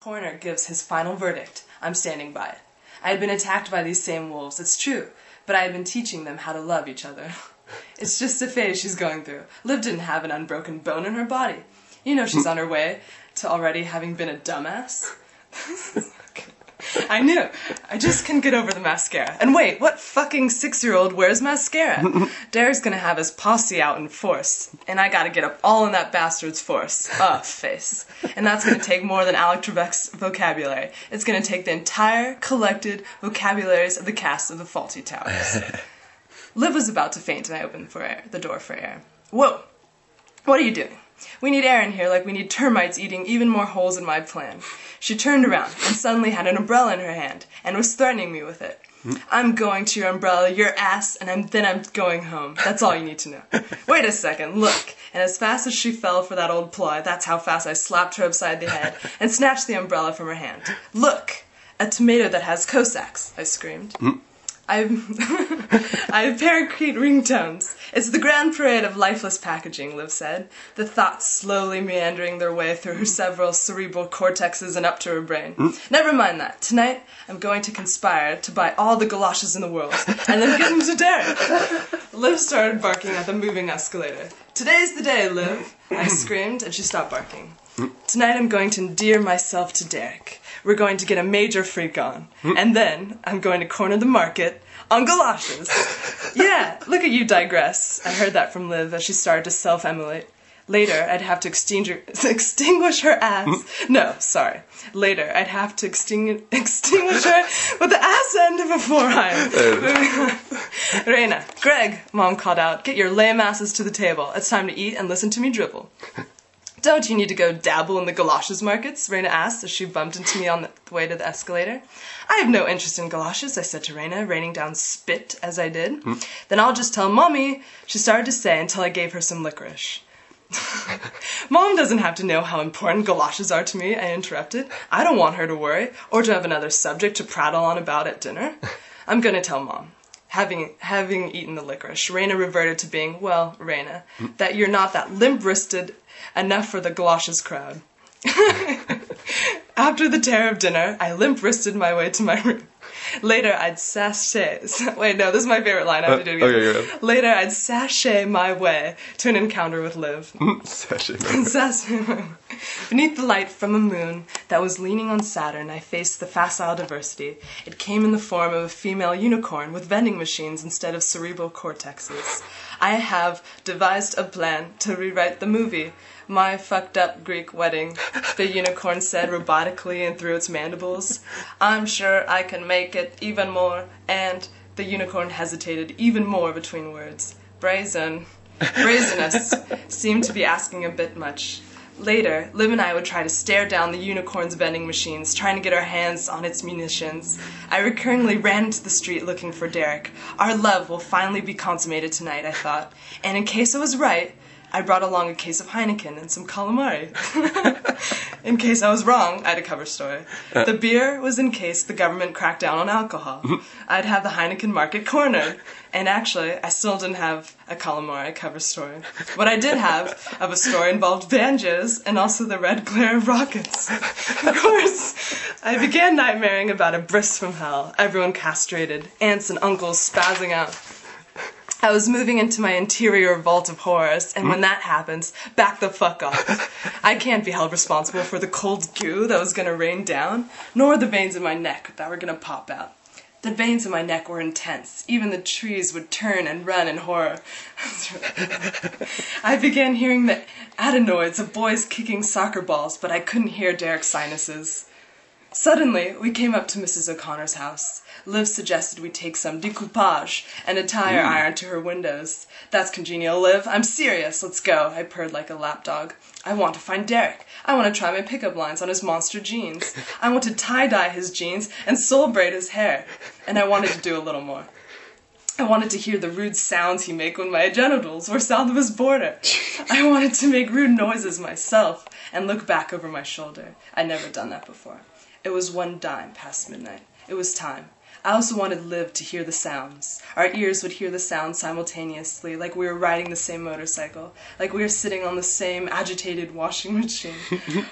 Coroner gives his final verdict. I'm standing by it. I had been attacked by these same wolves, it's true, but I had been teaching them how to love each other. It's just a phase she's going through. Liv didn't have an unbroken bone in her body. You know she's on her way to already having been a dumbass. I knew. I just couldn't get over the mascara. And wait, what fucking 6-year-old wears mascara? Derek's gonna have his posse out in force. And I gotta get up all in that bastard's force. Face. And that's gonna take more than Alec Trebek's vocabulary. It's gonna take the entire collected vocabularies of the cast of The Fawlty Towers. Liv was about to faint and I opened the door for air. Whoa! What are you doing? We need air in here like we need termites eating even more holes in my plan. She turned around and suddenly had an umbrella in her hand and was threatening me with it. I'm going to your umbrella, your ass, and then I'm going home. That's all you need to know. Wait a second, look. And as fast as she fell for that old ploy, that's how fast I slapped her upside the head and snatched the umbrella from her hand. Look, a tomato that has Cossacks, I screamed. I have parakeet ringtones. It's the grand parade of lifeless packaging, Liv said, the thoughts slowly meandering their way through her several cerebral cortexes and up to her brain. Never mind that. Tonight, I'm going to conspire to buy all the galoshes in the world, and then give them to Derek. Liv started barking at the moving escalator. Today's the day, Liv, I screamed, and she stopped barking. Tonight I'm going to endear myself to Derek. We're going to get a major freak on. And then I'm going to corner the market on galoshes. Yeah, look at you digress. I heard that from Liv as she started to self-emulate. Later, I'd have to extinguish her ass. No, sorry. Later, I'd have to extinguish her with the ass end of a forearm. Reina, Greg, Mom called out, get your lame asses to the table. It's time to eat and listen to me dribble. Don't you need to go dabble in the galoshes markets? Reina asked as she bumped into me on the way to the escalator. I have no interest in galoshes, I said to Reina, raining down spit as I did. Then I'll just tell Mommy, she started to say until I gave her some licorice. Mom doesn't have to know how important galoshes are to me, I interrupted. I don't want her to worry, or to have another subject to prattle on about at dinner. I'm gonna tell Mom. Having eaten the licorice, Reina reverted to being, well, Reina, that you're not that limp-wristed enough for the galoshes crowd. After the terror of dinner, I limp-wristed my way to my room. Later, I'd sashay... Wait, no, this is my favorite line. I have to do it again. Okay. Later, I'd sashay my way to an encounter with Liv. Sashay my way. Beneath the light from a moon that was leaning on Saturn, I faced the facile diversity. It came in the form of a female unicorn with vending machines instead of cerebral cortexes. I have devised a plan to rewrite the movie. My fucked up Greek wedding, the unicorn said robotically and through its mandibles. I'm sure I can make it even more, and the unicorn hesitated even more between words. Brazenness seemed to be asking a bit much. Later, Liv and I would try to stare down the unicorn's vending machines, trying to get our hands on its munitions. I recurringly ran into the street looking for Derek. Our love will finally be consummated tonight, I thought. And in case I was right, I brought along a case of Heineken and some calamari. In case I was wrong, I had a cover story. The beer was in case the government cracked down on alcohol. I'd have the Heineken market cornered. And actually, I still didn't have a calamari cover story. What I did have of a story involved banjos and also the red glare of rockets. Of course, I began nightmaring about a bris from hell, everyone castrated, aunts and uncles spazzing out. I was moving into my interior vault of horrors, and when that happens, back the fuck off. I can't be held responsible for the cold goo that was going to rain down, nor the veins in my neck that were going to pop out. The veins in my neck were intense. Even the trees would turn and run in horror. I began hearing the adenoids of boys kicking soccer balls, but I couldn't hear Derek's sinuses. Suddenly, we came up to Mrs. O'Connor's house. Liv suggested we take some decoupage and a tire iron to her windows. That's congenial, Liv. I'm serious. Let's go. I purred like a lapdog. I want to find Derek. I want to try my pickup lines on his monster jeans. I want to tie-dye his jeans and soul braid his hair. And I wanted to do a little more. I wanted to hear the rude sounds he make when my genitals were south of his border. I wanted to make rude noises myself and look back over my shoulder. I'd never done that before. It was 1 dime past midnight. It was time. I also wanted Liv to hear the sounds. Our ears would hear the sounds simultaneously, like we were riding the same motorcycle, like we were sitting on the same agitated washing machine.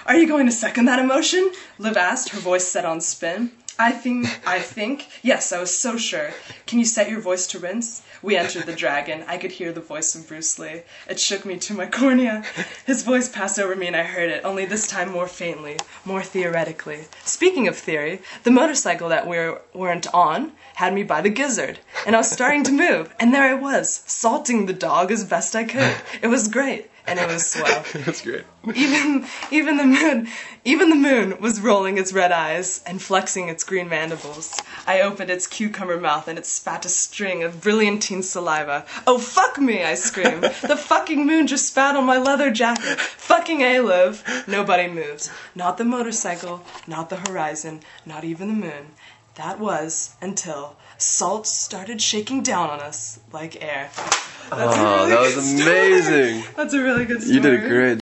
Are you going to second that emotion? Liv asked, her voice set on spin. I think, yes, I was so sure. Can you set your voice to rinse? We entered the dragon. I could hear the voice of Bruce Lee. It shook me to my cornea. His voice passed over me and I heard it, only this time more faintly, more theoretically. Speaking of theory, the motorcycle that we weren't on had me by the gizzard, and I was starting to move, and there I was, salting the dog as best I could. It was great. And it was swell. That's great. Even the moon was rolling its red eyes and flexing its green mandibles. I opened its cucumber mouth and it spat a string of brilliantine saliva. Oh, fuck me, I screamed. The fucking moon just spat on my leather jacket. Fucking A-Liv. Nobody moved. Not the motorcycle, not the horizon, not even the moon. That was until salt started shaking down on us like air. That was amazing. That's a really good story. You did great.